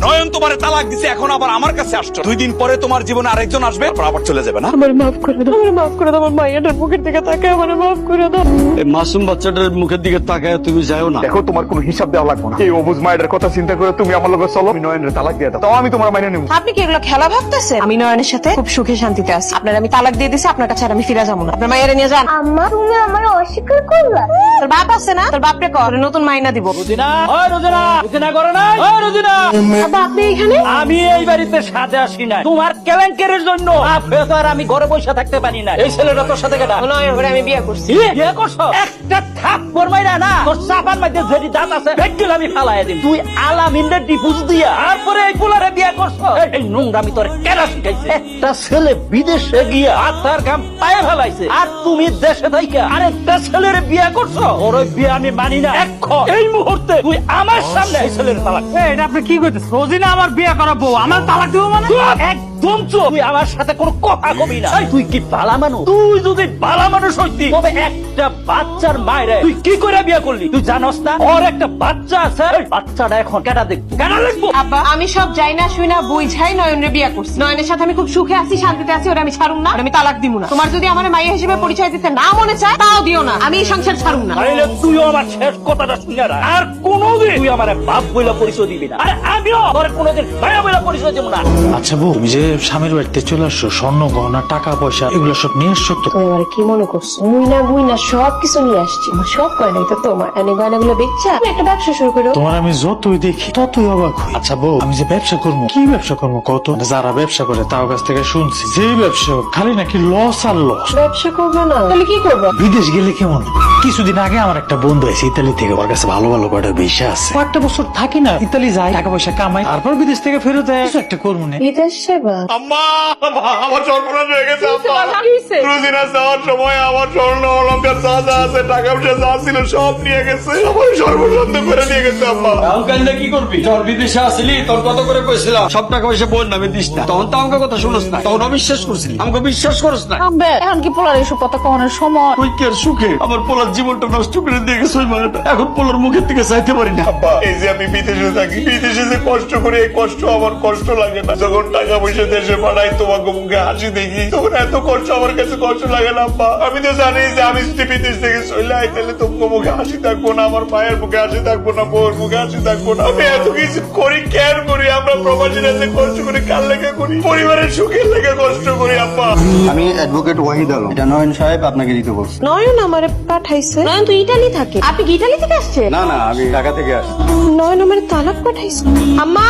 নয়ন তোমারে তালাক দিছে, এখন আবার আমার কাছে আসছো। 2 দিন পরে তোমার জীবনে আরেকজন আসবে, তারপর আবার চলে যাবে না? আমার মাফ করে দাও, আমার মাফ করে দাও। আমার মায়ের মুখের দিকে তাকায় আমার মাফ করে দাও। এই মাসুম বাচ্চাটার মুখের দিকে তাকায় তুমি যাও না। দেখো, তোমার কোনো হিসাব দেওয়া লাগবে না। এই অবুজ মায়ের কথা চিন্তা করে তুমি আমার লগে চলো, আমি নয়নের তালাক দিয়ে দাও, তাও আমি তোমার মাইনে নেব। আপনি কি এগুলো খেলা ভাবতেছেন? আমি নয়নের সাথে খুব সুখে শান্তিতে আছি। আপনার আমি তালাক দিয়ে দিছি, আপনার কাছে আর আমি ফিরে যাবো না। আপনার মায়ের নিয়ে যান। আম্মা, তুমি আমার অস্বীকার করলা? তোর বাপ আছে না, তোর বাপরে কর, নতুন মাইনা দিব। রোজিনা, ওই রোজিনা, রোজিনা করো না, ওই রোজিনা। আব্বা, আপনি এখানে? আমি এই বাড়িতে সাথে আসি না তোমার কেলেঙ্কারির জন্য। আর আমি ঘরে বসে থাকতে পারি না। এই ছেলেটা তোর সাথে কেটা? নয়ন করে আমি বিয়ে করছি। কি বিয়ে করছো? একটা থাপ্পড় মাইরা না তোর চাপার মধ্যে যেটি দাঁত আছে বেগগুলো আমি ফালাই দিই। তুই আলামিনের ডিপুজ দিয়া তারপরে এই পোলারে বিয়ে করছো। এই নোংরামি তোর কেন শিখাইছে? একটা ছেলে বিদেশে গিয়া আত্মার ঘাম পায়ে ফেলাইছে, আর তুমি দেশে থাইকা আরেকটা ছেলের বিয়ে করছো। ওর ওই বিয়ে আমি মানি না। এখন এই মুহূর্তে তুই আমার সামনে এই ছেলের তালাক। এটা আপনি কি করতেছেন? রোজিনা আমার বিয়ে করাবো, আমার তালাক দিব মানে? একদম চুপ। তুই আমার সাথে কোনো কথা কবি না। তুই কি বালা মানুষ? তুই যদি বালা মানুষ হইতি তবে একটা বাচ্চার মায়ের তুই কি করে বিয়ে করলি? তুই জানোস না ওর একটা বাচ্চা আছে? ওই বাচ্চাটা এখন কেটা দেখবো, কেনা দেখবো? আব্বা, আমি সব যাই না শুই না বুঝাই নয়নের বিয়ে করছি। নয়নের সাথে আমি খুব সুখে আছি, শান্তিতে আছি, ওরা আমি ছাড়ুম না, আর আমি তালাক দিব না। তোমার যদি আমার মাইয়া হিসেবে পরিচয় দিতে না মনে চায় তাও দিও না, আমি এই সংসার ছাড়ুম না। তাইলে তুইও আমার শেষ কথাটা শুনে রাখ। আর কোনোদিন তুই আমার বাপ বইলা পরিচয় দিবি না, আর আমিও তোর কোনোদিন ভাইয়া বইলা পরিচয় দেবো না। আচ্ছা বউ, তুমি যে স্বামীর বাড়িতে চলে আসছো, স্বর্ণ গহনা টাকা পয়সা এগুলো সব নিয়ে এসছো তো? তুমি আমার কি মনে করছো? মুইনা গুইনা সব কিছু নিয়ে আসছি। আমার সব গয়নাই তো তোমার। এই গয়নাগুলো বেচছা তুমি একটা ব্যবসা শুরু করো। তোমার আমি যতই দেখি ততই অবাক হই। আচ্ছা বউ, আমি যে ব্যবসা করবো, কি ব্যবসা করবো কত? যারা ব্যবসা করে তার কাছ থেকে শুনছি যে ব্যবসা হোক, খালি নাকি লস আর লস। ব্যবসা করবে না তাহলে কি করবো? বিদেশ গেলে কেমন? কিছুদিন আগে আমার একটা বন্ধু আছে ইতালি থেকে, ওর কাছে ভালো ভালো কয়টা ভিসা আছে। কয়েকটা বছর থাকি না, ইতালি যায়, টাকা পয়সা কামাই, তারপর বিদেশ থেকে ফেরত দেয়। কিছু একটা করবো না। বিদেশ সেবা? আম্মা, আমার সর্বনাশ হয়ে গেছে আম্মা। রোজিনা যাওয়ার সময় আমার স্বর্ণ অলংকার যা যা আছে, টাকা পয়সা যা ছিল সব নিয়ে গেছে, আমার সর্বসন্ত করে নিয়ে গেছে আম্মা। কালকে কি করবি? তোর বিদেশে আসলি, তোর কত করে কইছিলাম সব টাকা পয়সা বোন নামে দিস না। তখন তো আমাকে কথা শুনস না, তখন অবিশ্বাস করছিলি, আমাকে বিশ্বাস করস না। এখন কি পোলার এসব কথা কখনো সময়? তুই কি আর সুখে আমার পোলার জীবনটা নষ্ট করে দিয়ে গেছে ওই মায়েরটা। এখন পোলার মুখের দিকে চাইতে পারি না। আব্বা, এই যে আমি বিদেশে থাকি, বিদেশে যে কষ্ট করি, এই কষ্ট আমার কষ্ট লাগে না। যখন টাকা পয়সা দেশে পাঠাই, তোমাকে মুখে হাসি দেখি, তখন এত কষ্ট আমার কাছে কষ্ট লাগে না আব্বা। আমি তো জানি যে আমি যদি বিদেশ থেকে চলে আই, তাহলে তোমাকে মুখে হাসি থাকবো না, আমার মায়ের মুখে হাসি থাকবো না, বউয়ের মুখে হাসি থাকবো না। আমি এত কিছু করি কেন করি? আমরা প্রবাসীরা যে কষ্ট করি কার লেগে করি? পরিবারের সুখের লেগে কষ্ট করি আব্বা। আমি অ্যাডভোকেট ওয়াহিদ আলম, এটা নয়ন সাহেব আপনাকে দিতে বলছি। নয়ন আমারে পাঠাইছে। নয়ন তো ইটালি থাকে। আপনি কি ইটালি থেকে আসছে? না না, আমি ঢাকা থেকে আসছি। নয়ন আমারে তালাক পাঠাইছে। আম্মা।